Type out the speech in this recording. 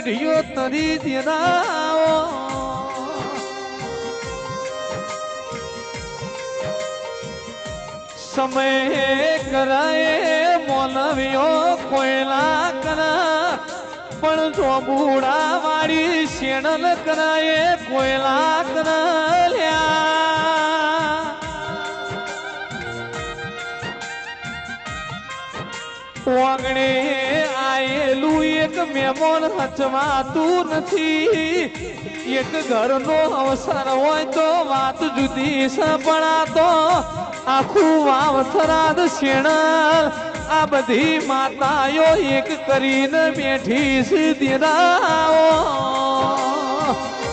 પેઢીઓ તરી દેનાઓ સમય કરાય મોનવ્યો કોયલા કરા પણ જો બુડા વાળી શેણલ કરાય કોયલા કરાલ્યા વાગણે આયેલું એક મહેમાન હચવાતું નથી એક ઘરનો અવસર હોય તો વાત જુદી સપડાતો આખું વાવથરાદ શેણલ આ બધી માતાઓ એક કરીને બેઠી સીધી રાઓ